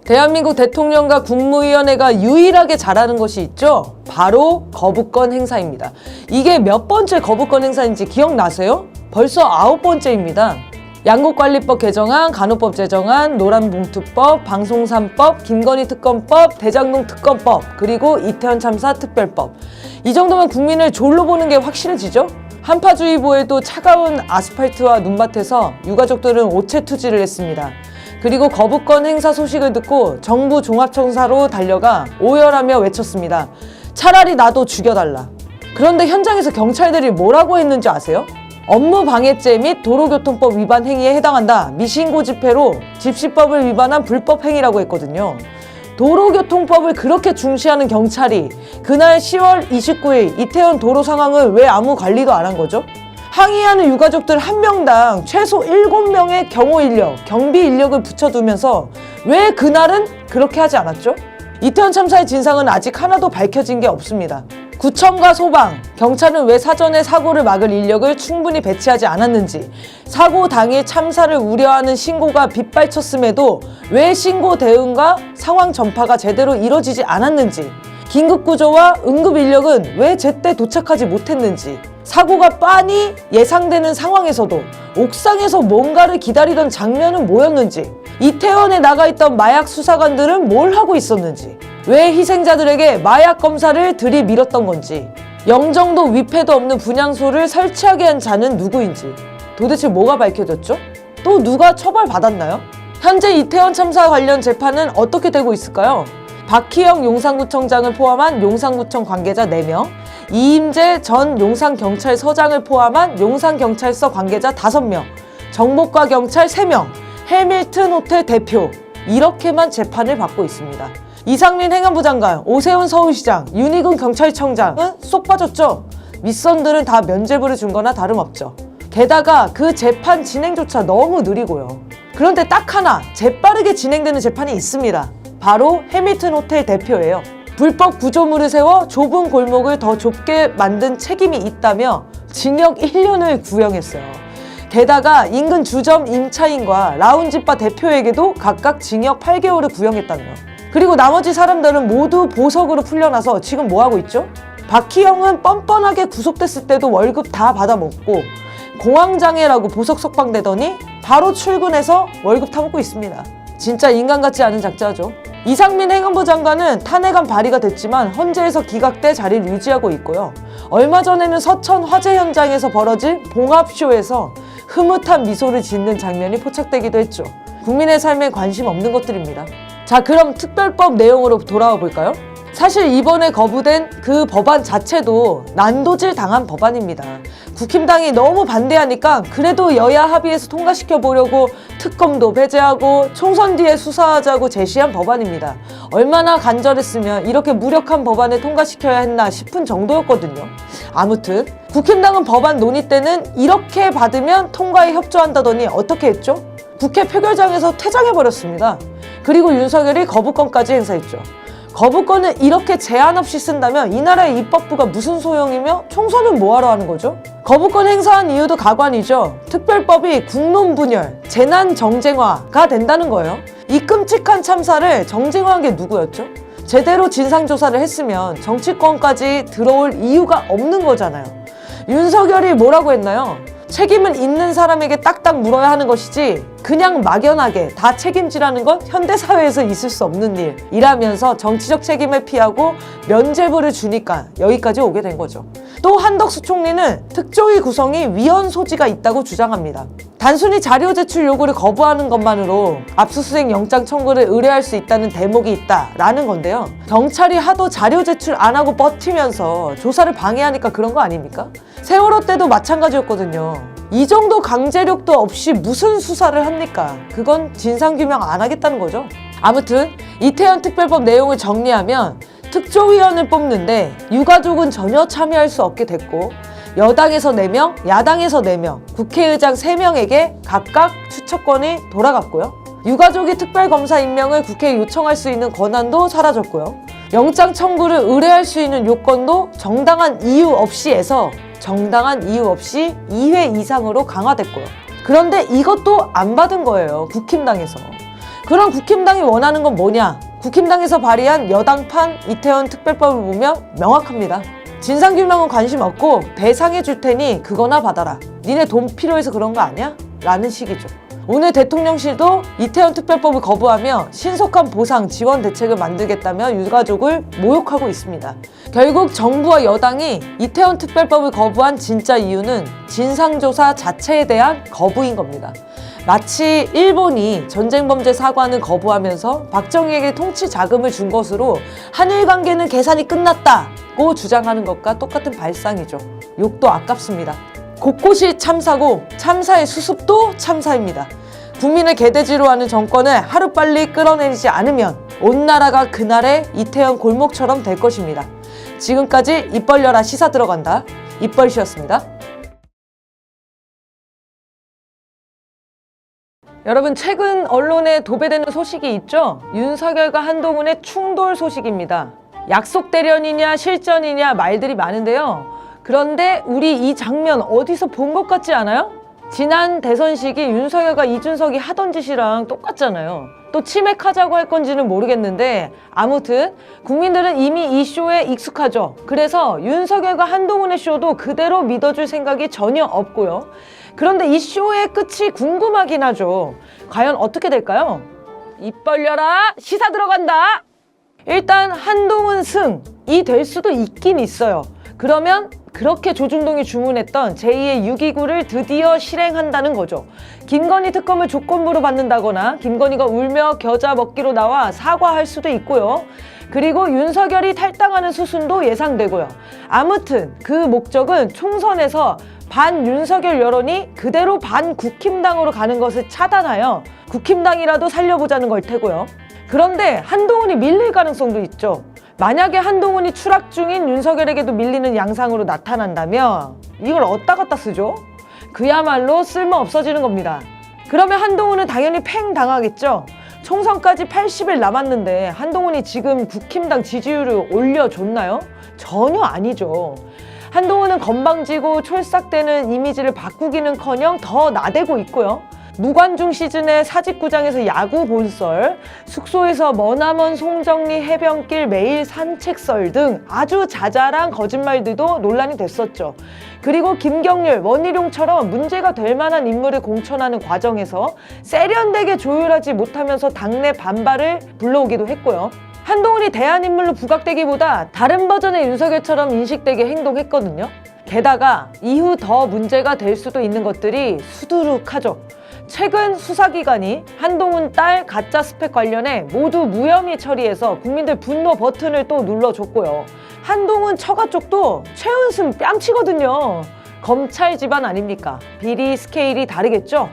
대한민국 대통령과 국무위원회가 유일하게 잘하는 것이 있죠? 바로 거부권 행사입니다. 이게 몇 번째 거부권 행사인지 기억나세요? 벌써 9번째입니다. 양국관리법 개정안, 간호법 제정안, 노란봉투법, 방송산법, 김건희 특검법, 대장동 특검법, 그리고 이태원 참사 특별법. 이 정도면 국민을 졸로 보는 게 확실해지죠? 한파주의보에도 차가운 아스팔트와 눈밭에서 유가족들은 오체투지를 했습니다. 그리고 거부권 행사 소식을 듣고 정부 종합청사로 달려가 오열하며 외쳤습니다. 차라리 나도 죽여달라. 그런데 현장에서 경찰들이 뭐라고 했는지 아세요? 업무방해죄 및 도로교통법 위반 행위에 해당한다. 미신고 집회로 집시법을 위반한 불법 행위라고 했거든요. 도로교통법을 그렇게 중시하는 경찰이 그날 10월 29일 이태원 도로 상황을 왜 아무 관리도 안 한 거죠? 항의하는 유가족들 한 명당 최소 7명의 경호 인력, 경비 인력을 붙여두면서 왜 그날은 그렇게 하지 않았죠? 이태원 참사의 진상은 아직 하나도 밝혀진 게 없습니다. 구청과 소방, 경찰은 왜 사전에 사고를 막을 인력을 충분히 배치하지 않았는지, 사고 당일 참사를 우려하는 신고가 빗발쳤음에도 왜 신고 대응과 상황 전파가 제대로 이뤄지지 않았는지, 긴급구조와 응급인력은 왜 제때 도착하지 못했는지, 사고가 빤히 예상되는 상황에서도 옥상에서 뭔가를 기다리던 장면은 뭐였는지, 이태원에 나가있던 마약 수사관들은 뭘 하고 있었는지, 왜 희생자들에게 마약 검사를 들이밀었던 건지, 영정도 위패도 없는 분향소를 설치하게 한 자는 누구인지, 도대체 뭐가 밝혀졌죠? 또 누가 처벌받았나요? 현재 이태원 참사 관련 재판은 어떻게 되고 있을까요? 박희영 용산구청장을 포함한 용산구청 관계자 4명, 이임재 전 용산경찰서장을 포함한 용산경찰서 관계자 5명, 정보과 경찰 3명, 해밀튼 호텔 대표, 이렇게만 재판을 받고 있습니다. 이상민 행안부 장관, 오세훈 서울시장, 윤희근 경찰청장은 쏙 빠졌죠. 윗선들은 다 면죄부를 준 거나 다름없죠. 게다가 그 재판 진행조차 너무 느리고요. 그런데 딱 하나 재빠르게 진행되는 재판이 있습니다. 바로 해밀튼 호텔 대표예요. 불법 구조물을 세워 좁은 골목을 더 좁게 만든 책임이 있다며 징역 1년을 구형했어요. 게다가 인근 주점 임차인과 라운지바 대표에게도 각각 징역 8개월을 구형했다네요. 그리고 나머지 사람들은 모두 보석으로 풀려나서 지금 뭐하고 있죠? 박희영은 뻔뻔하게 구속됐을 때도 월급 다 받아먹고 공황장애라고 보석 석방되더니 바로 출근해서 월급 타먹고 있습니다. 진짜 인간 같지 않은 작자죠. 이상민 행안부 장관은 탄핵안 발의가 됐지만 헌재에서 기각돼 자리를 유지하고 있고요. 얼마 전에는 서천 화재 현장에서 벌어진 봉합쇼에서 흐뭇한 미소를 짓는 장면이 포착되기도 했죠. 국민의 삶에 관심 없는 것들입니다. 자, 그럼 특별법 내용으로 돌아와 볼까요? 사실 이번에 거부된 그 법안 자체도 난도질 당한 법안입니다. 국힘당이 너무 반대하니까 그래도 여야 합의해서 통과시켜 보려고 특검도 배제하고 총선 뒤에 수사하자고 제시한 법안입니다. 얼마나 간절했으면 이렇게 무력한 법안을 통과시켜야 했나 싶은 정도였거든요. 아무튼 국힘당은 법안 논의 때는 이렇게 받으면 통과에 협조한다더니 어떻게 했죠? 국회 표결장에서 퇴장해버렸습니다. 그리고 윤석열이 거부권까지 행사했죠. 거부권을 이렇게 제한 없이 쓴다면 이 나라의 입법부가 무슨 소용이며 총선은 뭐하러 하는 거죠? 거부권 행사한 이유도 가관이죠. 특별법이 국론분열, 재난 정쟁화가 된다는 거예요. 이 끔찍한 참사를 정쟁화한 게 누구였죠? 제대로 진상조사를 했으면 정치권까지 들어올 이유가 없는 거잖아요. 윤석열이 뭐라고 했나요? 책임을 있는 사람에게 딱딱 물어야 하는 것이지 그냥 막연하게 다 책임지라는 건 현대사회에서 있을 수 없는 일이라면서 정치적 책임을 피하고 면죄부를 주니까 여기까지 오게 된 거죠. 또 한덕수 총리는 특조위 구성이 위헌 소지가 있다고 주장합니다. 단순히 자료 제출 요구를 거부하는 것만으로 압수수색 영장 청구를 의뢰할 수 있다는 대목이 있다라는 건데요. 경찰이 하도 자료 제출 안 하고 버티면서 조사를 방해하니까 그런 거 아닙니까? 세월호 때도 마찬가지였거든요. 이 정도 강제력도 없이 무슨 수사를 합니까? 그건 진상규명 안 하겠다는 거죠. 아무튼 이태원 특별법 내용을 정리하면 특조위원을 뽑는데 유가족은 전혀 참여할 수 없게 됐고 여당에서 4명, 야당에서 4명, 국회의장 3명에게 각각 추천권이 돌아갔고요. 유가족이 특별검사 임명을 국회에 요청할 수 있는 권한도 사라졌고요. 영장 청구를 의뢰할 수 있는 요건도 정당한 이유 없이 해서 정당한 이유 없이 2회 이상으로 강화됐고요. 그런데 이것도 안 받은 거예요. 국힘당에서. 그럼 국힘당이 원하는 건 뭐냐? 국힘당에서 발의한 여당판 이태원 특별법을 보면 명확합니다. 진상규명은 관심 없고 배상해 줄 테니 그거나 받아라. 니네 돈 필요해서 그런 거 아니야? 라는 식이죠. 오늘 대통령실도 이태원 특별법을 거부하며 신속한 보상 지원 대책을 만들겠다며 유가족을 모욕하고 있습니다. 결국 정부와 여당이 이태원 특별법을 거부한 진짜 이유는 진상조사 자체에 대한 거부인 겁니다. 마치 일본이 전쟁범죄 사과는 거부하면서 박정희에게 통치 자금을 준 것으로 한일 관계는 계산이 끝났다고 주장하는 것과 똑같은 발상이죠. 욕도 아깝습니다. 곳곳이 참사고 참사의 수습도 참사입니다. 국민을 개돼지로 하는 정권을 하루빨리 끌어내리지 않으면 온 나라가 그날의 이태원 골목처럼 될 것입니다. 지금까지 입 벌려라 시사 들어간다. 입벌씨였습니다. 여러분, 최근 언론에 도배되는 소식이 있죠? 윤석열과 한동훈의 충돌 소식입니다. 약속 대련이냐 실전이냐 말들이 많은데요. 그런데 우리 이 장면 어디서 본 것 같지 않아요? 지난 대선 시기 윤석열과 이준석이 하던 짓이랑 똑같잖아요. 또 치맥하자고 할 건지는 모르겠는데 아무튼 국민들은 이미 이 쇼에 익숙하죠. 그래서 윤석열과 한동훈의 쇼도 그대로 믿어줄 생각이 전혀 없고요. 그런데 이 쇼의 끝이 궁금하긴 하죠. 과연 어떻게 될까요? 입 벌려라 시사 들어간다. 일단 한동훈 승이 될 수도 있긴 있어요. 그러면 그렇게 조중동이 주문했던 제2의 6.29를 드디어 실행한다는 거죠. 김건희 특검을 조건부로 받는다거나 김건희가 울며 겨자 먹기로 나와 사과할 수도 있고요. 그리고 윤석열이 탈당하는 수순도 예상되고요. 아무튼 그 목적은 총선에서 반윤석열 여론이 그대로 반국힘당으로 가는 것을 차단하여 국힘당이라도 살려보자는 걸 테고요. 그런데 한동훈이 밀릴 가능성도 있죠. 만약에 한동훈이 추락 중인 윤석열에게도 밀리는 양상으로 나타난다면 이걸 어디다 갖다 쓰죠? 그야말로 쓸모 없어지는 겁니다. 그러면 한동훈은 당연히 팽 당하겠죠? 총선까지 80일 남았는데 한동훈이 지금 국힘당 지지율을 올려줬나요? 전혀 아니죠. 한동훈은 건방지고 촐싹대는 이미지를 바꾸기는커녕 더 나대고 있고요. 무관중 시즌에 사직구장에서 야구 본설, 숙소에서 머나먼 송정리 해변길 매일 산책설 등 아주 자잘한 거짓말들도 논란이 됐었죠. 그리고 김경률, 원희룡처럼 문제가 될 만한 인물을 공천하는 과정에서 세련되게 조율하지 못하면서 당내 반발을 불러오기도 했고요. 한동훈이 대안인물로 부각되기보다 다른 버전의 윤석열처럼 인식되게 행동했거든요. 게다가 이후 더 문제가 될 수도 있는 것들이 수두룩하죠. 최근 수사기관이 한동훈 딸 가짜 스펙 관련해 모두 무혐의 처리해서 국민들 분노 버튼을 또 눌러줬고요. 한동훈 처가 쪽도 최은순 뺨치거든요. 검찰 집안 아닙니까? 비리 스케일이 다르겠죠?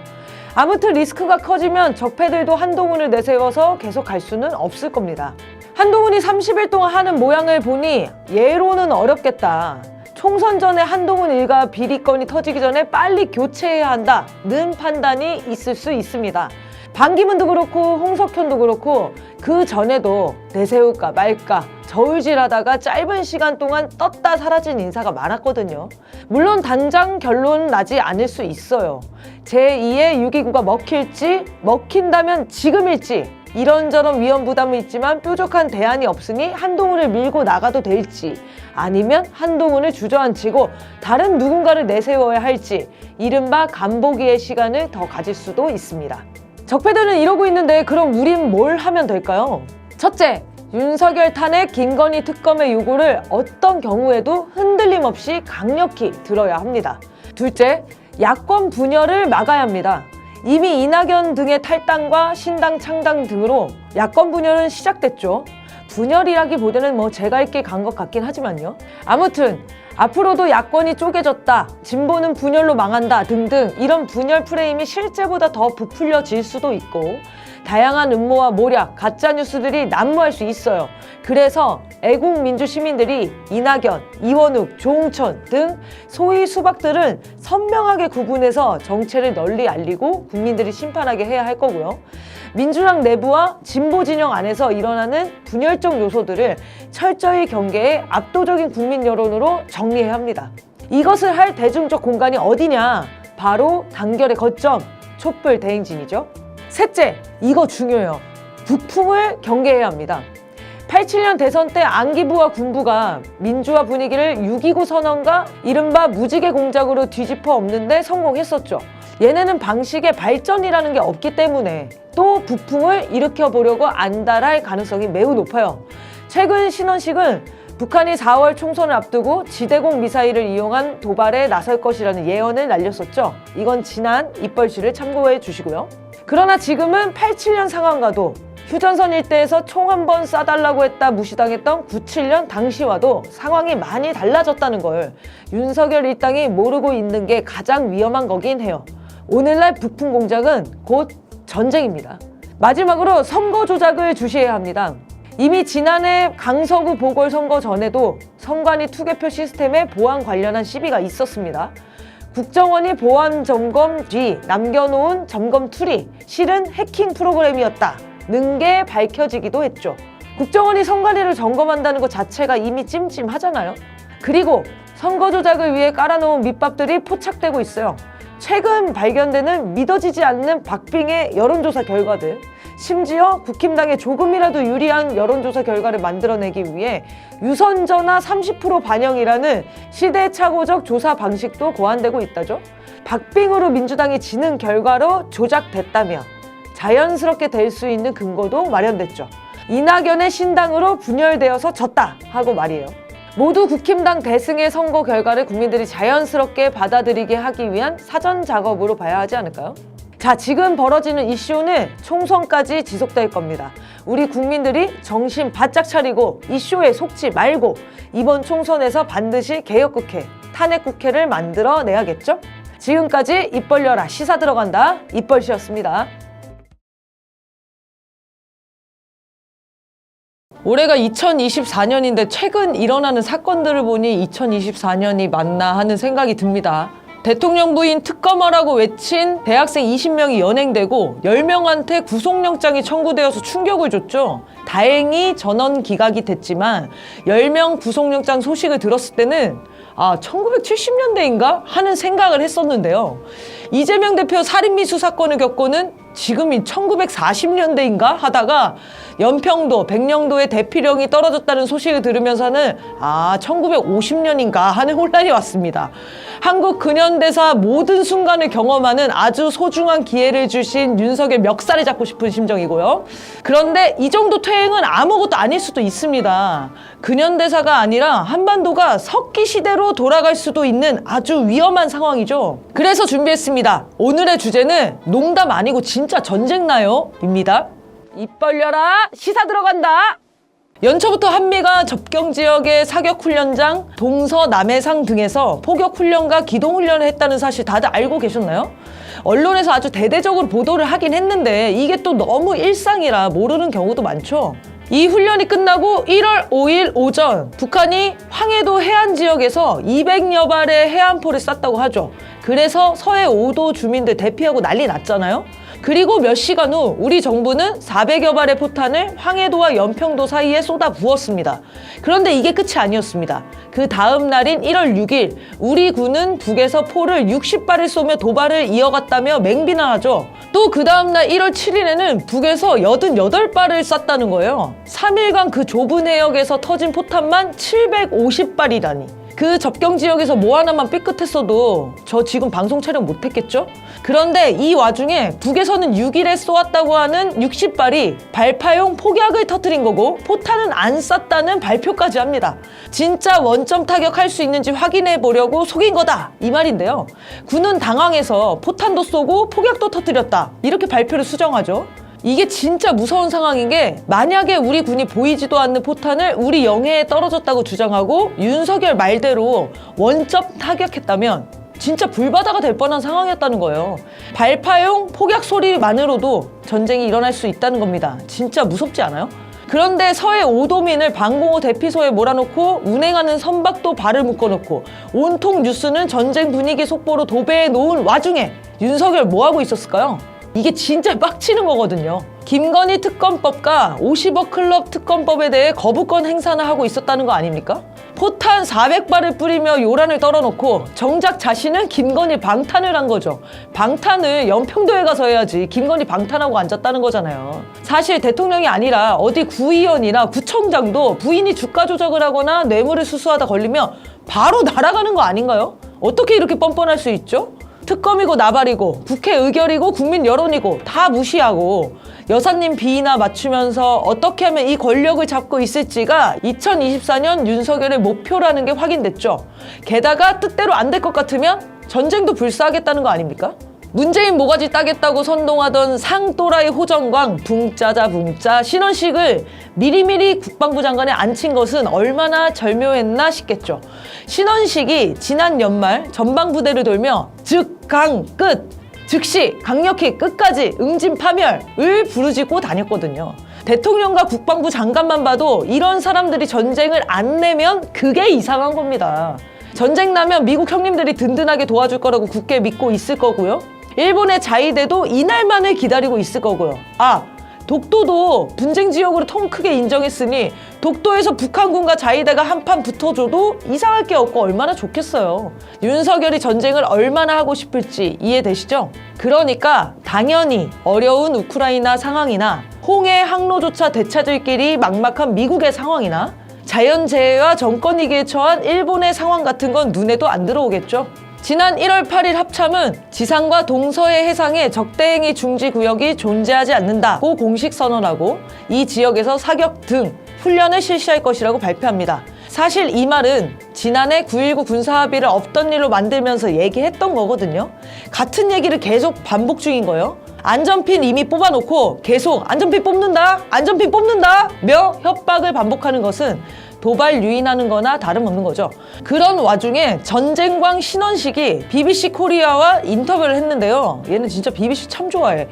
아무튼 리스크가 커지면 적폐들도 한동훈을 내세워서 계속 갈 수는 없을 겁니다. 한동훈이 30일 동안 하는 모양을 보니 예로는 어렵겠다. 총선 전에 한동훈 일가 비리건이 터지기 전에 빨리 교체해야 한다는 판단이 있을 수 있습니다. 반기문도 그렇고 홍석현도 그렇고 그 전에도 내세울까 말까 저울질하다가 짧은 시간 동안 떴다 사라진 인사가 많았거든요. 물론 당장 결론 나지 않을 수 있어요. 제2의 6.29가 먹힐지 먹힌다면 지금일지 이런저런 위험 부담은 있지만 뾰족한 대안이 없으니 한동훈을 밀고 나가도 될지 아니면 한동훈을 주저앉히고 다른 누군가를 내세워야 할지 이른바 간보기의 시간을 더 가질 수도 있습니다. 적폐들은 이러고 있는데 그럼 우린 뭘 하면 될까요? 첫째, 윤석열 탄핵 김건희 특검의 요구를 어떤 경우에도 흔들림 없이 강력히 들어야 합니다. 둘째, 야권 분열을 막아야 합니다. 이미 이낙연 등의 탈당과 신당 창당 등으로 야권 분열은 시작됐죠. 분열이라기보다는 제가 있게 간 것 같긴 하지만요. 아무튼 앞으로도 야권이 쪼개졌다, 진보는 분열로 망한다 등등 이런 분열 프레임이 실제보다 더 부풀려질 수도 있고 다양한 음모와 모략, 가짜뉴스들이 난무할 수 있어요. 그래서 애국민주 시민들이 이낙연, 이원욱, 조홍천 등 소위 수박들은 선명하게 구분해서 정체를 널리 알리고 국민들이 심판하게 해야 할 거고요. 민주당 내부와 진보 진영 안에서 일어나는 분열적 요소들을 철저히 경계해 압도적인 국민 여론으로 정리해야 합니다. 이것을 할 대중적 공간이 어디냐? 바로 단결의 거점, 촛불 대행진이죠. 셋째, 이거 중요해요. 북풍을 경계해야 합니다. 87년 대선 때 안기부와 군부가 민주화 분위기를 6.29 선언과 이른바 무지개 공작으로 뒤집어 엎는데 성공했었죠. 얘네는 방식의 발전이라는 게 없기 때문에 또 북풍을 일으켜보려고 안달할 가능성이 매우 높아요. 최근 신원식은 북한이 4월 총선을 앞두고 지대공 미사일을 이용한 도발에 나설 것이라는 예언을 날렸었죠. 이건 지난 입벌시를 참고해 주시고요. 그러나 지금은 87년 상황과도 휴전선 일대에서 총 한 번 쏴달라고 했다 무시당했던 97년 당시와도 상황이 많이 달라졌다는 걸 윤석열 일당이 모르고 있는 게 가장 위험한 거긴 해요. 오늘날 북풍 공작은 곧 전쟁입니다. 마지막으로 선거 조작을 주시해야 합니다. 이미 지난해 강서구 보궐선거 전에도 선관위 투개표 시스템의 보안 관련한 시비가 있었습니다. 국정원이 보안 점검 뒤 남겨놓은 점검 툴이 실은 해킹 프로그램이었다는 게 밝혀지기도 했죠. 국정원이 선관위를 점검한다는 것 자체가 이미 찜찜하잖아요. 그리고 선거 조작을 위해 깔아놓은 밑밥들이 포착되고 있어요. 최근 발견되는 믿어지지 않는 박빙의 여론조사 결과들, 심지어 국힘당에 조금이라도 유리한 여론조사 결과를 만들어내기 위해 유선전화 30% 반영이라는 시대착오적 조사 방식도 고안되고 있다죠. 박빙으로 민주당이 지는 결과로 조작됐다면 자연스럽게 될 수 있는 근거도 마련됐죠. 이낙연의 신당으로 분열되어서 졌다 하고 말이에요. 모두 국힘당 대승의 선거 결과를 국민들이 자연스럽게 받아들이게 하기 위한 사전 작업으로 봐야 하지 않을까요? 자, 지금 벌어지는 이슈는 총선까지 지속될 겁니다. 우리 국민들이 정신 바짝 차리고 이슈에 속지 말고 이번 총선에서 반드시 개혁국회, 탄핵국회를 만들어내야겠죠? 지금까지 입 벌려라 시사 들어간다 입벌시였습니다. 올해가 2024년인데 최근 일어나는 사건들을 보니 2024년이 맞나 하는 생각이 듭니다. 대통령 부인 특검하라고 외친 대학생 20명이 연행되고 10명한테 구속영장이 청구되어서 충격을 줬죠. 다행히 전원 기각이 됐지만 10명 구속영장 소식을 들었을 때는 1970년대인가? 하는 생각을 했었는데요. 이재명 대표 살인미수 사건을 겪고는 지금이 1940년대인가? 하다가 연평도, 백령도의 대피령이 떨어졌다는 소식을 들으면서는 1950년인가? 하는 혼란이 왔습니다. 한국 근현대사 모든 순간을 경험하는 아주 소중한 기회를 주신 윤석열 멱살을 잡고 싶은 심정이고요. 그런데 이 정도 퇴행은 아무것도 아닐 수도 있습니다. 근현대사가 아니라 한반도가 석기 시대로 돌아갈 수도 있는 아주 위험한 상황이죠. 그래서 준비했습니다. 오늘의 주제는 농담 아니고 진짜 전쟁 나요? 입니다. 입 벌려라 시사 들어간다. 연초부터 한미가 접경지역의 사격훈련장, 동서남해상 등에서 포격훈련과 기동훈련을 했다는 사실 다들 알고 계셨나요? 언론에서 아주 대대적으로 보도를 하긴 했는데 이게 또 너무 일상이라 모르는 경우도 많죠. 이 훈련이 끝나고 1월 5일 오전 북한이 황해도 해안 지역에서 200여 발의 해안포를 쐈다고 하죠. 그래서 서해 5도 주민들 대피하고 난리 났잖아요. 그리고 몇 시간 후 우리 정부는 400여 발의 포탄을 황해도와 연평도 사이에 쏟아 부었습니다. 그런데 이게 끝이 아니었습니다. 그 다음 날인 1월 6일 우리 군은 북에서 포를 60발을 쏘며 도발을 이어갔다며 맹비난하죠. 또 그 다음 날 1월 7일에는 북에서 88발을 쐈다는 거예요. 3일간 그 좁은 해역에서 터진 포탄만 750발이라니. 그 접경 지역에서 뭐 하나만 삐끗했어도 저 지금 방송 촬영 못했겠죠? 그런데 이 와중에 북에서는 6일에 쏘았다고 하는 60발이 발파용 폭약을 터뜨린 거고 포탄은 안 쐈다는 발표까지 합니다. 진짜 원점 타격할 수 있는지 확인해 보려고 속인 거다 이 말인데요. 군은 당황해서 포탄도 쏘고 폭약도 터뜨렸다 이렇게 발표를 수정하죠. 이게 진짜 무서운 상황인 게 만약에 우리 군이 보이지도 않는 포탄을 우리 영해에 떨어졌다고 주장하고 윤석열 말대로 원점 타격했다면 진짜 불바다가 될 뻔한 상황이었다는 거예요. 발파용 폭약 소리만으로도 전쟁이 일어날 수 있다는 겁니다. 진짜 무섭지 않아요? 그런데 서해 5도민을 방공호 대피소에 몰아놓고 운행하는 선박도 발을 묶어놓고 온통 뉴스는 전쟁 분위기 속보로 도배해 놓은 와중에 윤석열 뭐하고 있었을까요? 이게 진짜 빡치는 거거든요. 김건희 특검법과 50억 클럽 특검법에 대해 거부권 행사나 하고 있었다는 거 아닙니까? 포탄 400발을 뿌리며 요란을 떨어놓고 정작 자신은 김건희 방탄을 한 거죠. 방탄을 연평도에 가서 해야지 김건희 방탄하고 앉았다는 거잖아요. 사실 대통령이 아니라 어디 구의원이나 구청장도 부인이 주가 조작을 하거나 뇌물을 수수하다 걸리면 바로 날아가는 거 아닌가요? 어떻게 이렇게 뻔뻔할 수 있죠? 특검이고 나발이고 국회 의결이고 국민 여론이고 다 무시하고 여사님 비위나 맞추면서 어떻게 하면 이 권력을 잡고 있을지가 2024년 윤석열의 목표라는 게 확인됐죠. 게다가 뜻대로 안 될 것 같으면 전쟁도 불사하겠다는 거 아닙니까? 문재인 모가지 따겠다고 선동하던 상또라이 호정광 붕짜자 붕짜 신원식을 미리미리 국방부 장관에 앉힌 것은 얼마나 절묘했나 싶겠죠. 신원식이 지난 연말 전방부대를 돌며 즉강 끝! 즉시 강력히 끝까지 응징파멸을 부르짖고 다녔거든요. 대통령과 국방부 장관만 봐도 이런 사람들이 전쟁을 안 내면 그게 이상한 겁니다. 전쟁 나면 미국 형님들이 든든하게 도와줄 거라고 굳게 믿고 있을 거고요. 일본의 자위대도 이날만을 기다리고 있을 거고요. 독도도 분쟁 지역으로 통 크게 인정했으니 독도에서 북한군과 자위대가 한판 붙어줘도 이상할 게 없고 얼마나 좋겠어요. 윤석열이 전쟁을 얼마나 하고 싶을지 이해되시죠? 그러니까 당연히 어려운 우크라이나 상황이나 홍해 항로조차 되찾을 길이 막막한 미국의 상황이나 자연재해와 정권위기에 처한 일본의 상황 같은 건 눈에도 안 들어오겠죠. 지난 1월 8일 합참은 지상과 동서해 해상에 적대행위 중지 구역이 존재하지 않는다고 공식 선언하고 이 지역에서 사격 등 훈련을 실시할 것이라고 발표합니다. 사실 이 말은 지난해 9.19 군사합의를 없던 일로 만들면서 얘기했던 거거든요. 같은 얘기를 계속 반복 중인 거예요. 안전핀 이미 뽑아놓고 계속 안전핀 뽑는다 며 협박을 반복하는 것은 도발 유인하는 거나 다름없는 거죠. 그런 와중에 전쟁광 신원식이 BBC 코리아와 인터뷰를 했는데요. 얘는 진짜 BBC 참 좋아해.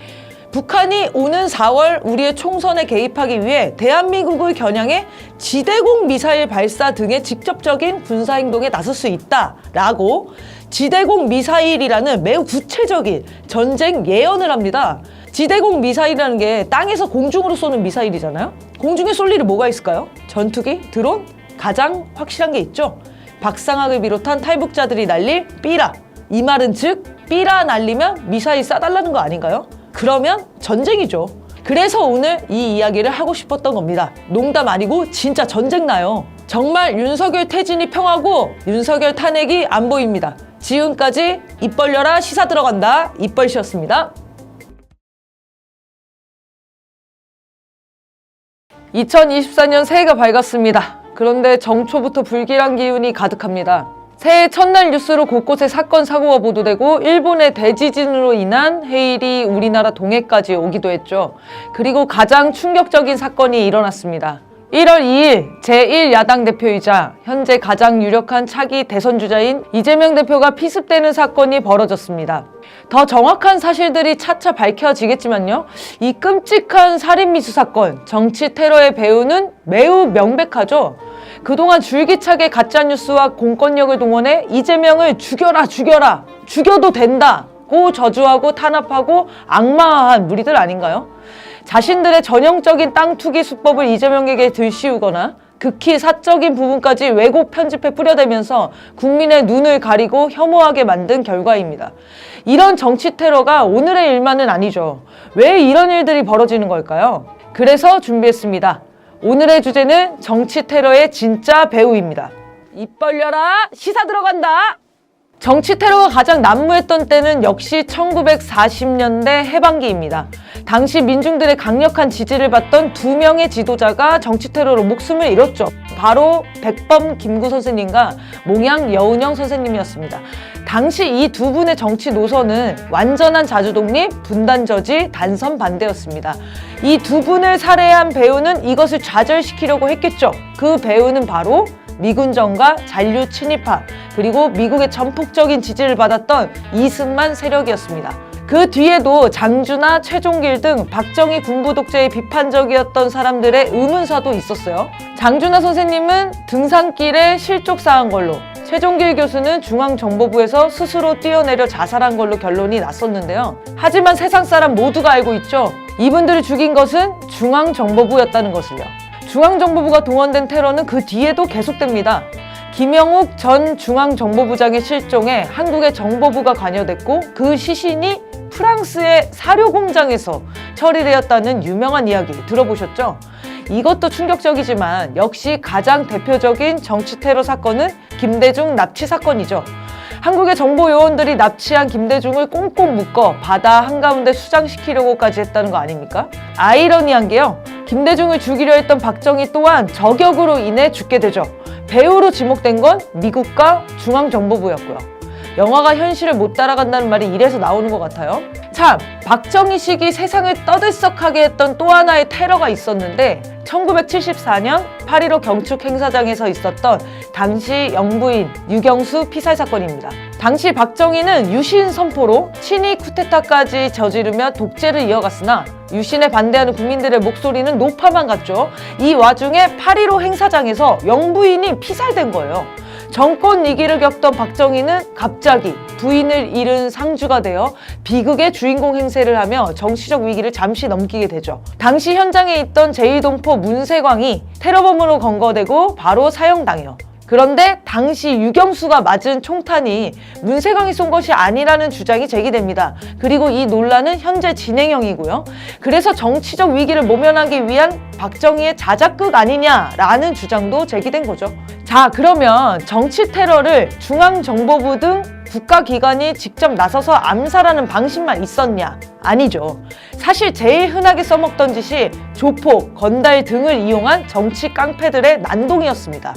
북한이 오는 4월 우리의 총선에 개입하기 위해 대한민국을 겨냥해 지대공 미사일 발사 등의 직접적인 군사행동에 나설 수 있다라고 지대공 미사일이라는 매우 구체적인 전쟁 예언을 합니다. 지대공 미사일이라는 게 땅에서 공중으로 쏘는 미사일이잖아요. 공중에 쏠 일이 뭐가 있을까요? 전투기? 드론? 가장 확실한 게 있죠. 박상학을 비롯한 탈북자들이 날릴 삐라. 이 말은 즉 삐라 날리면 미사일 쏴달라는 거 아닌가요? 그러면 전쟁이죠. 그래서 오늘 이 이야기를 하고 싶었던 겁니다. 농담 아니고 진짜 전쟁 나요. 정말 윤석열 퇴진이 평하고 윤석열 탄핵이 안 보입니다. 지금까지 입 벌려라 시사 들어간다 입벌씨였습니다. 2024년 새해가 밝았습니다. 그런데 정초부터 불길한 기운이 가득합니다. 새해 첫날 뉴스로 곳곳에 사건, 사고가 보도되고 일본의 대지진으로 인한 해일이 우리나라 동해까지 오기도 했죠. 그리고 가장 충격적인 사건이 일어났습니다. 1월 2일 제1야당 대표이자 현재 가장 유력한 차기 대선주자인 이재명 대표가 피습되는 사건이 벌어졌습니다. 더 정확한 사실들이 차차 밝혀지겠지만요. 이 끔찍한 살인미수 사건, 정치 테러의 배후는 매우 명백하죠. 그동안 줄기차게 가짜뉴스와 공권력을 동원해 이재명을 죽여라 죽여도 된다고 저주하고 탄압하고 악마화한 무리들 아닌가요? 자신들의 전형적인 땅 투기 수법을 이재명에게 들씌우거나 극히 사적인 부분까지 왜곡 편집해 뿌려대면서 국민의 눈을 가리고 혐오하게 만든 결과입니다. 이런 정치 테러가 오늘의 일만은 아니죠. 왜 이런 일들이 벌어지는 걸까요? 그래서 준비했습니다. 오늘의 주제는 정치 테러의 진짜 배후입니다. 입 벌려라 시사 들어간다. 정치 테러가 가장 난무했던 때는 역시 1940년대 해방기입니다. 당시 민중들의 강력한 지지를 받던 두 명의 지도자가 정치 테러로 목숨을 잃었죠. 바로 백범 김구 선생님과 몽양 여운형 선생님이었습니다. 당시 이 두 분의 정치 노선은 완전한 자주독립, 분단저지, 단선 반대였습니다. 이 두 분을 살해한 배우는 이것을 좌절시키려고 했겠죠. 그 배우는 바로 미군정과 잔류 친일파 그리고 미국의 전폭적인 지지를 받았던 이승만 세력이었습니다. 그 뒤에도 장주나 최종길 등 박정희 군부 독재에 비판적이었던 사람들의 의문사도 있었어요. 장주나 선생님은 등산길에 실족사한 걸로, 최종길 교수는 중앙정보부에서 스스로 뛰어내려 자살한 걸로 결론이 났었는데요. 하지만 세상 사람 모두가 알고 있죠. 이분들이 죽인 것은 중앙정보부였다는 것을요. 중앙정보부가 동원된 테러는 그 뒤에도 계속됩니다. 김영욱 전 중앙정보부장의 실종에 한국의 정보부가 관여됐고 그 시신이 프랑스의 사료공장에서 처리되었다는 유명한 이야기 들어보셨죠? 이것도 충격적이지만 역시 가장 대표적인 정치 테러 사건은 김대중 납치 사건이죠. 한국의 정보 요원들이 납치한 김대중을 꽁꽁 묶어 바다 한가운데 수장시키려고까지 했다는 거 아닙니까? 아이러니한 게요. 김대중을 죽이려 했던 박정희 또한 저격으로 인해 죽게 되죠. 배후로 지목된 건 미국과 중앙정보부였고요. 영화가 현실을 못 따라간다는 말이 이래서 나오는 것 같아요. 참, 박정희 시기 세상을 떠들썩하게 했던 또 하나의 테러가 있었는데 1974년 8.15 경축 행사장에서 있었던 당시 영부인 유경수 피살 사건입니다. 당시 박정희는 유신 선포로 친위 쿠데타까지 저지르며 독재를 이어갔으나 유신에 반대하는 국민들의 목소리는 높아만 갔죠. 이 와중에 8.15 행사장에서 영부인이 피살된 거예요. 정권 위기를 겪던 박정희는 갑자기 부인을 잃은 상주가 되어 비극의 주인공 행세를 하며 정치적 위기를 잠시 넘기게 되죠. 당시 현장에 있던 제2동포 문세광이 테러범으로 검거되고 바로 사형당해요. 그런데 당시 유경수가 맞은 총탄이 문세광이 쏜 것이 아니라는 주장이 제기됩니다. 그리고 이 논란은 현재 진행형이고요. 그래서 정치적 위기를 모면하기 위한 박정희의 자작극 아니냐라는 주장도 제기된 거죠. 자, 그러면 정치 테러를 중앙정보부 등 국가기관이 직접 나서서 암살하는 방식만 있었냐? 아니죠. 사실 제일 흔하게 써먹던 짓이 조폭, 건달 등을 이용한 정치 깡패들의 난동이었습니다.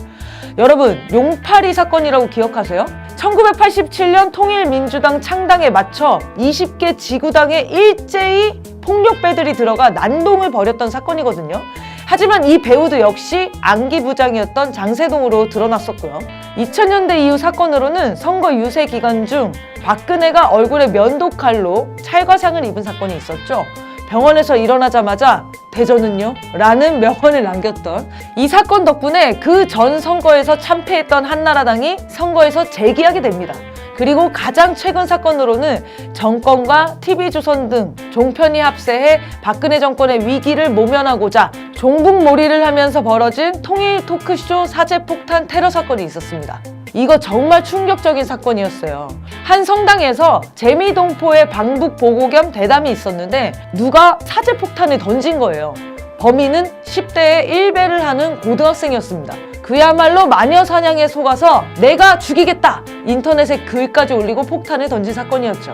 여러분, 용파리 사건이라고 기억하세요? 1987년 통일민주당 창당에 맞춰 20개 지구당에 일제히 폭력배들이 들어가 난동을 벌였던 사건이거든요. 하지만 이 배우도 역시 안기부장이었던 장세동으로 드러났었고요. 2000년대 이후 사건으로는 선거 유세 기간 중 박근혜가 얼굴에 면도칼로 찰과상을 입은 사건이 있었죠. 병원에서 일어나자마자 대전은요? 라는 명언을 남겼던 이 사건 덕분에 그 전 선거에서 참패했던 한나라당이 선거에서 재기하게 됩니다. 그리고 가장 최근 사건으로는 정권과 TV조선 등 종편이 합세해 박근혜 정권의 위기를 모면하고자 종북몰이를 하면서 벌어진 통일 토크쇼 사제폭탄 테러 사건이 있었습니다. 이거 정말 충격적인 사건이었어요. 한 성당에서 재미동포의 방북 보고 겸 대담이 있었는데 누가 사제폭탄을 던진 거예요. 범인은 10대에 1배를 하는 고등학생이었습니다. 그야말로 마녀 사냥에 속아서 내가 죽이겠다! 인터넷에 글까지 올리고 폭탄을 던진 사건이었죠.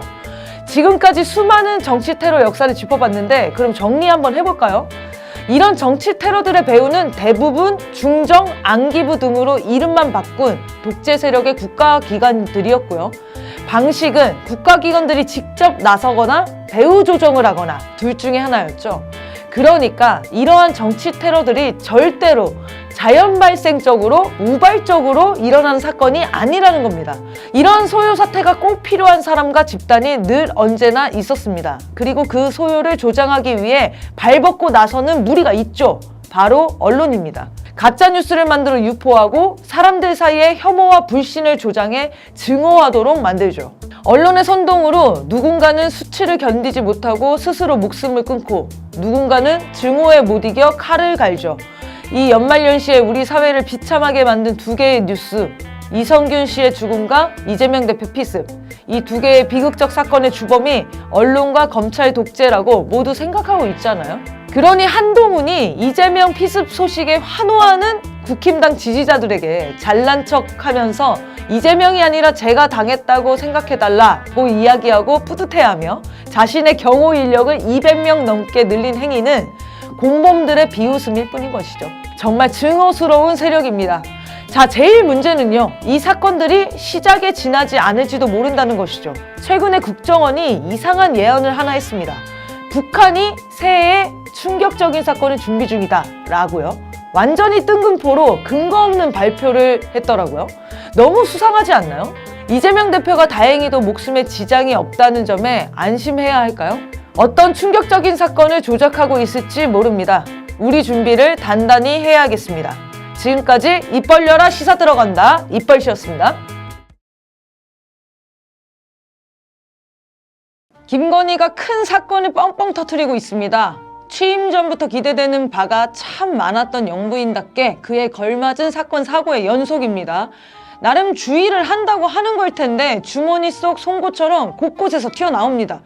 지금까지 수많은 정치 테러 역사를 짚어봤는데 그럼 정리 한번 해볼까요? 이런 정치 테러들의 배후는 대부분 중정, 안기부 등으로 이름만 바꾼 독재 세력의 국가기관들이었고요. 방식은 국가기관들이 직접 나서거나 배후 조정을 하거나 둘 중에 하나였죠. 그러니까 이러한 정치 테러들이 절대로 자연 발생적으로 우발적으로 일어나는 사건이 아니라는 겁니다. 이런 소요 사태가 꼭 필요한 사람과 집단이 늘 언제나 있었습니다. 그리고 그 소요를 조장하기 위해 발벗고 나서는 무리가 있죠. 바로 언론입니다. 가짜뉴스를 만들어 유포하고 사람들 사이에 혐오와 불신을 조장해 증오하도록 만들죠. 언론의 선동으로 누군가는 수치를 견디지 못하고 스스로 목숨을 끊고 누군가는 증오에 못 이겨 칼을 갈죠. 이 연말연시에 우리 사회를 비참하게 만든 두 개의 뉴스, 이성균 씨의 죽음과 이재명 대표 피습, 이 두 개의 비극적 사건의 주범이 언론과 검찰 독재라고 모두 생각하고 있잖아요. 그러니 한동훈이 이재명 피습 소식에 환호하는 국힘당 지지자들에게 잘난 척하면서 이재명이 아니라 제가 당했다고 생각해달라고 이야기하고 뿌듯해하며 자신의 경호 인력을 200명 넘게 늘린 행위는 공범들의 비웃음일 뿐인 것이죠. 정말 증오스러운 세력입니다. 자, 제일 문제는요, 이 사건들이 시작에 지나지 않을지도 모른다는 것이죠. 최근에 국정원이 이상한 예언을 하나 했습니다. 북한이 새해에 충격적인 사건을 준비 중이다 라고요. 완전히 뜬금포로 근거 없는 발표를 했더라고요. 너무 수상하지 않나요? 이재명 대표가 다행히도 목숨에 지장이 없다는 점에 안심해야 할까요? 어떤 충격적인 사건을 조작하고 있을지 모릅니다. 우리 준비를 단단히 해야겠습니다. 지금까지 입 벌려라 시사 들어간다. 입벌씨였습니다. 김건희가 큰 사건을 뻥뻥 터뜨리고 있습니다. 취임 전부터 기대되는 바가 참 많았던 영부인답게 그에 걸맞은 사건 사고의 연속입니다. 나름 주의를 한다고 하는 걸 텐데 주머니 속 송곳처럼 곳곳에서 튀어나옵니다.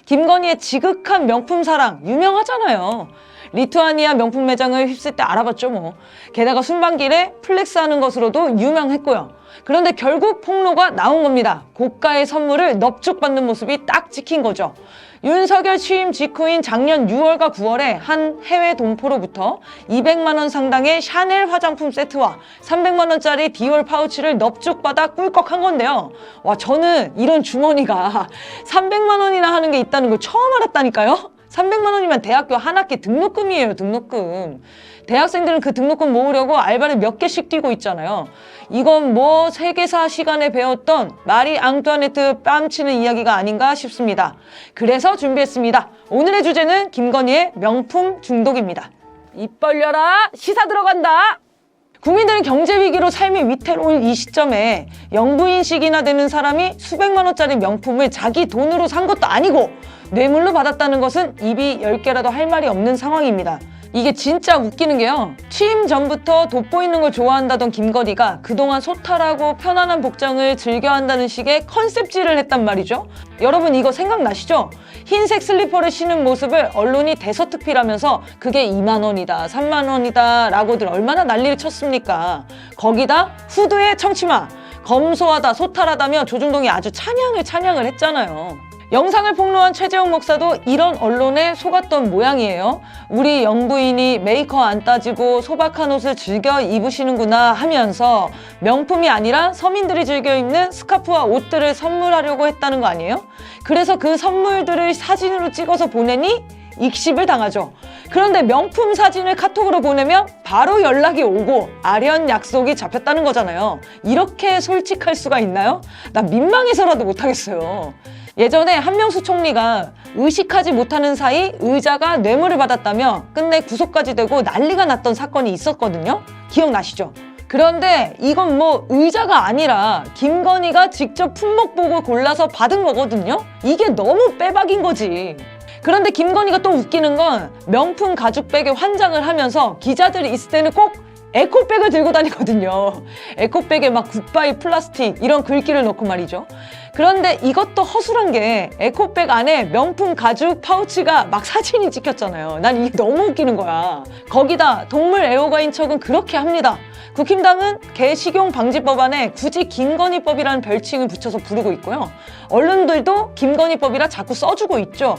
김건희의 지극한 명품 사랑 유명하잖아요. 리투아니아 명품 매장을 휩쓸 때 알아봤죠 뭐. 게다가 순방길에 플렉스하는 것으로도 유명했고요. 그런데 결국 폭로가 나온 겁니다. 고가의 선물을 넙죽받는 모습이 딱 찍힌 거죠. 윤석열 취임 직후인 작년 6월과 9월에 한 해외 동포로부터 200만 원 상당의 샤넬 화장품 세트와 300만 원짜리 디올 파우치를 넙죽받아 꿀꺽한 건데요. 와, 저는 이런 주머니가 300만 원이나 하는 게 있다는 걸 처음 알았다니까요. 300만 원이면 대학교 한 학기 등록금이에요, 등록금. 대학생들은 그 등록금 모으려고 알바를 몇 개씩 뛰고 있잖아요. 이건 뭐 세계사 시간에 배웠던 마리 앙뚜아네트 뺨치는 이야기가 아닌가 싶습니다. 그래서 준비했습니다. 오늘의 주제는 김건희의 명품 중독입니다. 입 벌려라, 시사 들어간다. 국민들은 경제 위기로 삶이 위태로운 이 시점에 영부인식이나 되는 사람이 수백만 원짜리 명품을 자기 돈으로 산 것도 아니고 뇌물로 받았다는 것은 입이 10개라도 할 말이 없는 상황입니다. 이게 진짜 웃기는 게요. 취임 전부터 돋보이는 걸 좋아한다던 김건희가 그동안 소탈하고 편안한 복장을 즐겨한다는 식의 컨셉질을 했단 말이죠. 여러분 이거 생각나시죠? 흰색 슬리퍼를 신은 모습을 언론이 대서특필하면서 그게 2만 원이다, 3만 원이다 라고들 얼마나 난리를 쳤습니까? 거기다 후드에 청치마, 검소하다, 소탈하다며 조중동이 아주 찬양을 했잖아요. 영상을 폭로한 최재형 목사도 이런 언론에 속았던 모양이에요. 우리 영부인이 메이커 안 따지고 소박한 옷을 즐겨 입으시는구나 하면서 명품이 아니라 서민들이 즐겨 입는 스카프와 옷들을 선물하려고 했다는 거 아니에요? 그래서 그 선물들을 사진으로 찍어서 보내니 익십을 당하죠. 그런데 명품 사진을 카톡으로 보내면 바로 연락이 오고 아련 약속이 잡혔다는 거잖아요. 이렇게 솔직할 수가 있나요? 나 민망해서라도 못하겠어요. 예전에 한명수 총리가 의식하지 못하는 사이 의자가 뇌물을 받았다며 끝내 구속까지 되고 난리가 났던 사건이 있었거든요. 기억나시죠? 그런데 이건 뭐 의자가 아니라 김건희가 직접 품목 보고 골라서 받은 거거든요. 이게 너무 빼박인 거지. 그런데 김건희가 또 웃기는 건 명품 가죽백에 환장을 하면서 기자들이 있을 때는 꼭 에코백을 들고 다니거든요. 에코백에 막 굿바이 플라스틱 이런 글귀를 넣고 말이죠. 그런데 이것도 허술한 게 에코백 안에 명품 가죽 파우치가 막 사진이 찍혔잖아요. 난 이게 너무 웃기는 거야. 거기다 동물 애호가인 척은 그렇게 합니다. 국힘당은 개식용 방지법안에 굳이 김건희법이라는 별칭을 붙여서 부르고 있고요. 언론들도 김건희법이라 자꾸 써주고 있죠.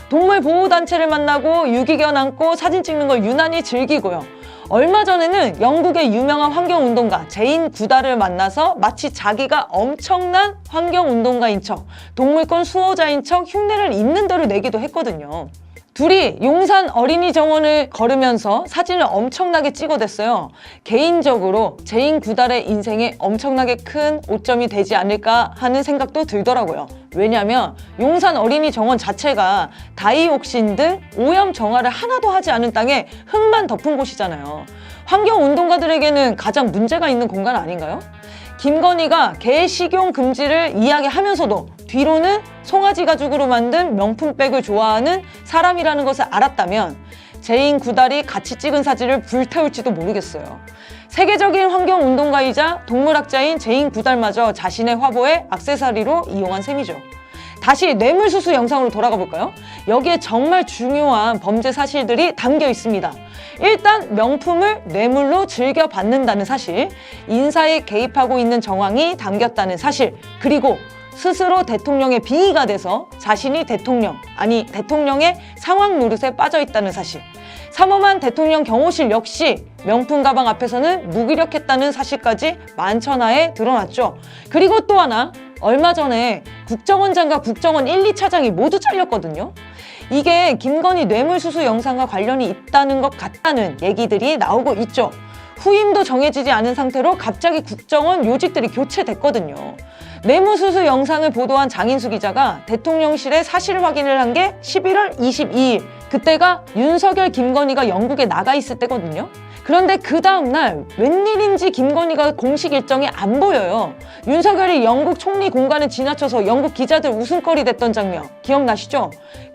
동물 보호단체를 만나고 유기견 안고 사진 찍는 걸 유난히 즐기고요. 얼마 전에는 영국의 유명한 환경운동가 제인 구다를 만나서 마치 자기가 엄청난 환경운동가인 척, 동물권 수호자인 척 흉내를 있는 대로 내기도 했거든요. 둘이 용산 어린이 정원을 걸으면서 사진을 엄청나게 찍어댔어요. 개인적으로 제인 구달의 인생에 엄청나게 큰 오점이 되지 않을까 하는 생각도 들더라고요. 왜냐하면 용산 어린이 정원 자체가 다이옥신 등 오염 정화를 하나도 하지 않은 땅에 흙만 덮은 곳이잖아요. 환경운동가들에게는 가장 문제가 있는 공간 아닌가요? 김건희가 개식용 금지를 이야기하면서도 뒤로는 송아지 가죽으로 만든 명품백을 좋아하는 사람이라는 것을 알았다면 제인 구달이 같이 찍은 사진을 불태울지도 모르겠어요. 세계적인 환경운동가이자 동물학자인 제인 구달마저 자신의 화보에 액세서리로 이용한 셈이죠. 다시 뇌물수수 영상으로 돌아가 볼까요? 여기에 정말 중요한 범죄 사실들이 담겨 있습니다. 일단 명품을 뇌물로 즐겨 받는다는 사실, 인사에 개입하고 있는 정황이 담겼다는 사실, 그리고 스스로 대통령의 빙의가 돼서 자신이 대통령, 아니 대통령의 상황 노릇에 빠져 있다는 사실, 삼엄한 대통령 경호실 역시 명품 가방 앞에서는 무기력했다는 사실까지 만천하에 드러났죠. 그리고 또 하나, 얼마 전에 국정원장과 국정원 1, 2차장이 모두 잘렸거든요. 이게 김건희 뇌물수수 영상과 관련이 있다는 것 같다는 얘기들이 나오고 있죠. 후임도 정해지지 않은 상태로 갑자기 국정원 요직들이 교체됐거든요. 뇌물수수 영상을 보도한 장인수 기자가 대통령실에 사실 확인을 한 게 11월 22일. 그때가 윤석열, 김건희가 영국에 나가 있을 때거든요. 그런데 그 다음날 웬일인지 김건희가 공식 일정이 안 보여요. 윤석열이 영국 총리 공간을 지나쳐서 영국 기자들 웃음거리 됐던 장면 기억나시죠?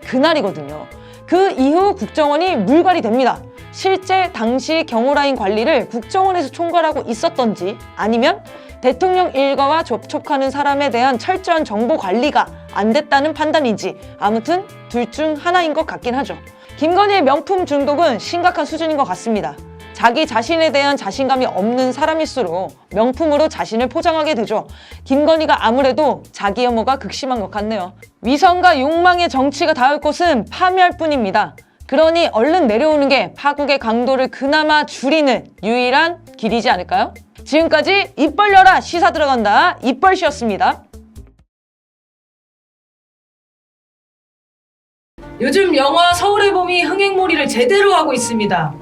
그날이거든요. 그 이후 국정원이 물갈이 됩니다. 실제 당시 경호라인 관리를 국정원에서 총괄하고 있었던지 아니면 대통령 일가와 접촉하는 사람에 대한 철저한 정보 관리가 안 됐다는 판단인지 아무튼 둘 중 하나인 것 같긴 하죠. 김건희의 명품 중독은 심각한 수준인 것 같습니다. 자기 자신에 대한 자신감이 없는 사람일수록 명품으로 자신을 포장하게 되죠. 김건희가 아무래도 자기 혐오가 극심한 것 같네요. 위선과 욕망의 정치가 닿을 곳은 파멸 뿐입니다. 그러니 얼른 내려오는 게 파국의 강도를 그나마 줄이는 유일한 길이지 않을까요? 지금까지 입 벌려라 시사 들어간다 입벌씨였습니다. 요즘 영화 서울의 봄이 흥행몰이를 제대로 하고 있습니다.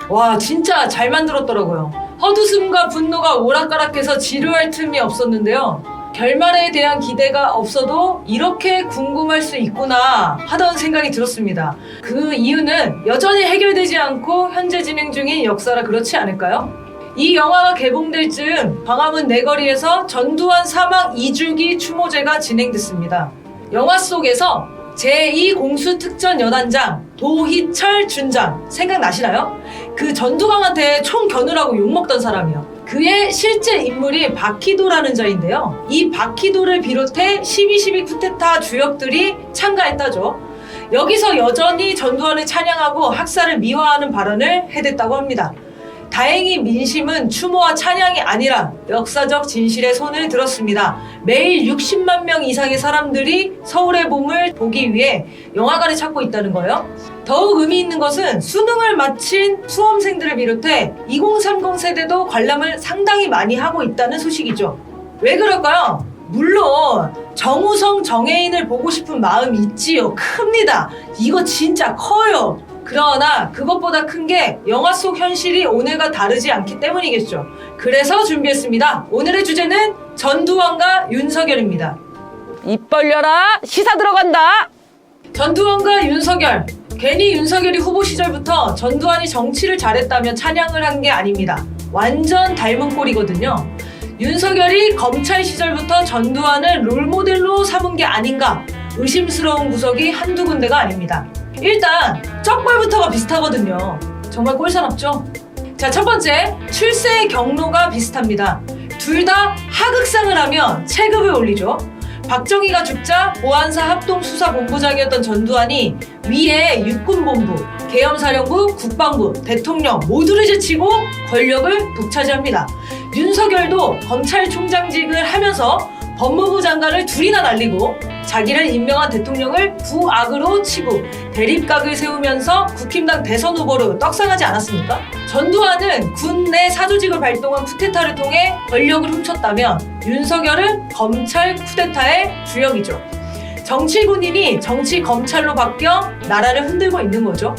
와 진짜 잘 만들었더라고요. 헛웃음과 분노가 오락가락해서 지루할 틈이 없었는데요. 결말에 대한 기대가 없어도 이렇게 궁금할 수 있구나 하던 생각이 들었습니다. 그 이유는 여전히 해결되지 않고 현재 진행 중인 역사라 그렇지 않을까요? 이 영화가 개봉될 즈음 광화문 내거리에서 전두환 사망 2주기 추모제가 진행됐습니다. 영화 속에서 제2공수특전여단장 도희철 준장 생각나시나요? 그 전두광한테 총 겨누라고 욕먹던 사람이요. 그의 실제 인물이 박희도라는 자인데요. 이 박희도를 비롯해 12.12 쿠데타 주역들이 참가했다죠. 여기서 여전히 전두환을 찬양하고 학살을 미화하는 발언을 해댔다고 합니다. 다행히 민심은 추모와 찬양이 아니라 역사적 진실에 손을 들었습니다. 매일 60만 명 이상의 사람들이 서울의 봄을 보기 위해 영화관을 찾고 있다는 거예요. 더욱 의미 있는 것은 수능을 마친 수험생들을 비롯해 2030 세대도 관람을 상당히 많이 하고 있다는 소식이죠. 왜 그럴까요? 물론 정우성 정혜인을 보고 싶은 마음이 있지요. 큽니다. 이거 진짜 커요. 그러나 그것보다 큰 게 영화 속 현실이 오늘과 다르지 않기 때문이겠죠. 그래서 준비했습니다. 오늘의 주제는 전두환과 윤석열입니다. 입 벌려라 시사 들어간다. 전두환과 윤석열. 괜히 윤석열이 후보 시절부터 전두환이 정치를 잘했다면 찬양을 한 게 아닙니다. 완전 닮은 꼴이거든요. 윤석열이 검찰 시절부터 전두환을 롤모델로 삼은 게 아닌가 의심스러운 구석이 한두 군데가 아닙니다. 일단 쩍벌부터가 비슷하거든요. 정말 꼴사납죠? 자, 첫 번째, 출세의 경로가 비슷합니다. 둘 다 하극상을 하면 체급을 올리죠. 박정희가 죽자 보안사 합동수사본부장이었던 전두환이 위에 육군본부, 계엄사령부, 국방부, 대통령 모두를 제치고 권력을 독차지합니다. 윤석열도 검찰총장직을 하면서 법무부 장관을 둘이나 날리고 자기를 임명한 대통령을 부악으로 치고 대립각을 세우면서 국힘당 대선 후보로 떡상하지 않았습니까? 전두환은 군내 사조직을 발동한 쿠데타를 통해 권력을 훔쳤다면 윤석열은 검찰 쿠데타의 주역이죠. 정치 군인이 정치 검찰로 바뀌어 나라를 흔들고 있는 거죠.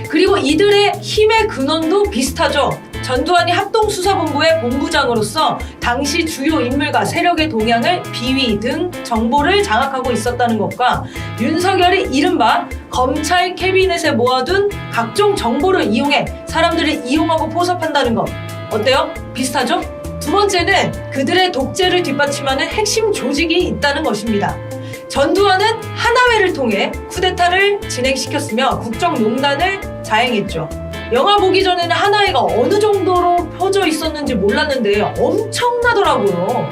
그리고 이들의 힘의 근원도 비슷하죠. 전두환이 합동수사본부의 본부장으로서 당시 주요 인물과 세력의 동향을 비위 등 정보를 장악하고 있었다는 것과 윤석열이 이른바 검찰 캐비넷에 모아둔 각종 정보를 이용해 사람들을 이용하고 포섭한다는 것 어때요? 비슷하죠? 두 번째는 그들의 독재를 뒷받침하는 핵심 조직이 있다는 것입니다. 전두환은 하나회를 통해 쿠데타를 진행시켰으며 국정농단을 자행했죠. 영화 보기 전에는 하나회가 어느 정도로 퍼져 있었는지 몰랐는데 엄청나더라고요.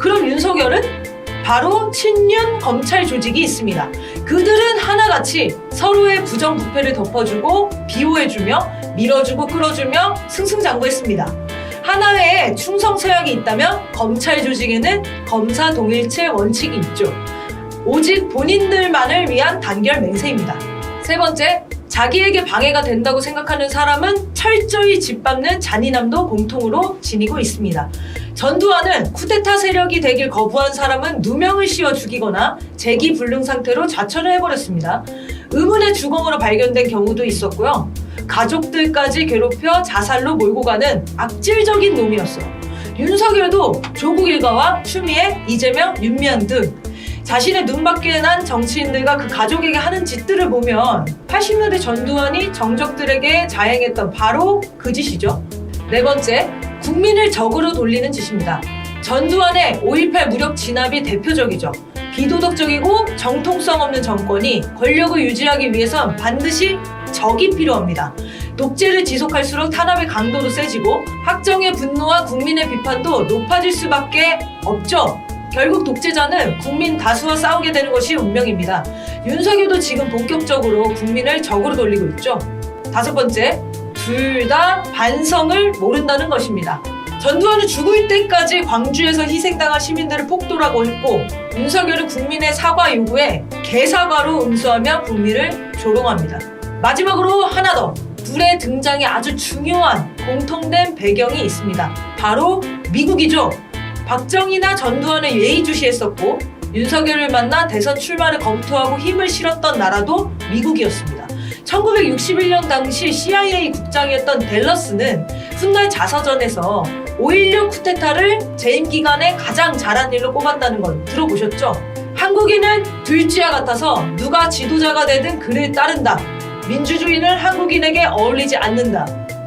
그럼 윤석열은? 바로 친윤 검찰 조직이 있습니다. 그들은 하나같이 서로의 부정부패를 덮어주고 비호해주며 밀어주고 끌어주며 승승장구했습니다. 하나회에 충성 서약이 있다면 검찰 조직에는 검사 동일체 원칙이 있죠. 오직 본인들만을 위한 단결 맹세입니다. 세 번째, 자기에게 방해가 된다고 생각하는 사람은 철저히 짓밟는 잔인함도 공통으로 지니고 있습니다. 전두환은 쿠데타 세력이 되길 거부한 사람은 누명을 씌워 죽이거나 재기불능 상태로 자처를 해버렸습니다. 의문의 주검으로 발견된 경우도 있었고요. 가족들까지 괴롭혀 자살로 몰고 가는 악질적인 놈이었어요. 윤석열도 조국 일가와 추미애, 이재명, 윤미향 등 자신의 눈밖에 난 정치인들과 그 가족에게 하는 짓들을 보면 80년대 전두환이 정적들에게 자행했던 바로 그 짓이죠. 네 번째, 국민을 적으로 돌리는 짓입니다. 전두환의 5.18 무력 진압이 대표적이죠. 비도덕적이고 정통성 없는 정권이 권력을 유지하기 위해선 반드시 적이 필요합니다. 독재를 지속할수록 탄압의 강도도 세지고 학정의 분노와 국민의 비판도 높아질 수밖에 없죠. 결국 독재자는 국민 다수와 싸우게 되는 것이 운명입니다. 윤석열도 지금 본격적으로 국민을 적으로 돌리고 있죠. 다섯 번째, 둘 다 반성을 모른다는 것입니다. 전두환은 죽을 때까지 광주에서 희생당한 시민들을 폭도라고 했고, 윤석열은 국민의 사과 요구에 개사과로 응수하며 국민을 조롱합니다. 마지막으로 하나 더, 둘의 등장에 아주 중요한 공통된 배경이 있습니다. 바로 미국이죠. 박정희나 전두환을 예의주시했었고 윤석열을 만나 대선 출마를 검토하고 힘을 실었던 나라도 미국이었습니다. 1961년 당시 CIA 국장이었던 댈러스는 훗날 자서전에서 5.16 쿠데타를 재임 기간에 가장 잘한 일로 꼽았다는 걸 들어보셨죠? 한국인은 들쥐와 같아서 누가 지도자가 되든 그를 따른다. 민주주의는 한국인에게 어울리지 않는다.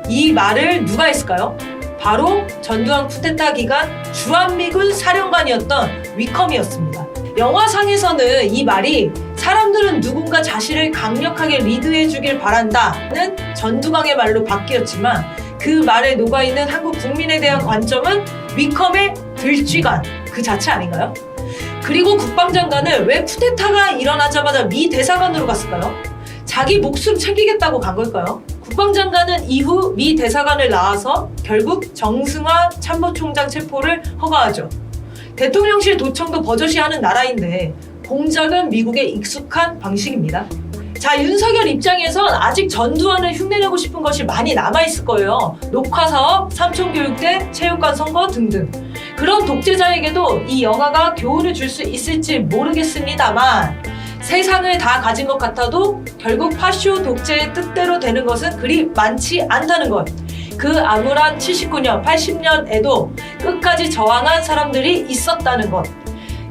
이 말을 누가 했을까요? 바로 전두환 쿠데타 기간 주한미군 사령관이었던 위컴이었습니다. 영화상에서는 이 말이 사람들은 누군가 자신을 강력하게 리드해주길 바란다는 전두광의 말로 바뀌었지만 그 말에 녹아있는 한국 국민에 대한 관점은 위컴의 들쥐관 그 자체 아닌가요? 그리고 국방장관은 왜 쿠데타가 일어나자마자 미 대사관으로 갔을까요? 자기 목숨 챙기겠다고 간 걸까요? 국방장관은 이후 미 대사관을 나와서 결국 정승화 참모총장 체포를 허가하죠. 대통령실 도청도 버젓이 하는 나라인데 공작은 미국에 익숙한 방식입니다. 자, 윤석열 입장에선 아직 전두환을 흉내내고 싶은 것이 많이 남아있을 거예요. 녹화사업, 삼촌교육대, 체육관 선거 등등. 그런 독재자에게도 이 영화가 교훈을 줄 수 있을지 모르겠습니다만 세상을 다 가진 것 같아도 결국 파쇼 독재의 뜻대로 되는 것은 그리 많지 않다는 것. 그 암울한 79년, 80년에도 끝까지 저항한 사람들이 있었다는 것.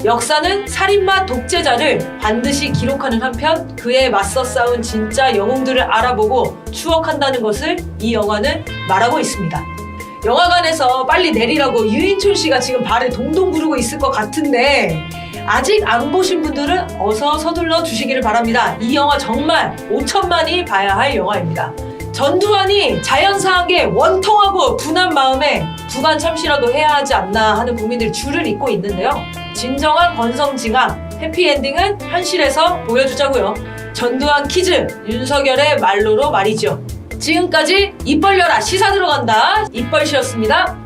역사는 살인마 독재자를 반드시 기록하는 한편 그에 맞서 싸운 진짜 영웅들을 알아보고 추억한다는 것을 이 영화는 말하고 있습니다. 영화관에서 빨리 내리라고 유인촌 씨가 지금 발을 동동 구르고 있을 것 같은데 아직 안 보신 분들은 어서 서둘러 주시기를 바랍니다. 이 영화 정말 5천만이 봐야 할 영화입니다. 전두환이 자연사하게 원통하고 분한 마음에 부관 참시라도 해야 하지 않나 하는 국민들이 줄을 잇고 있는데요. 진정한 권성징악, 해피엔딩은 현실에서 보여주자고요. 전두환 퀴즈, 윤석열의 말로로 말이죠. 지금까지 입 벌려라 시사 들어간다. 입벌씨였습니다.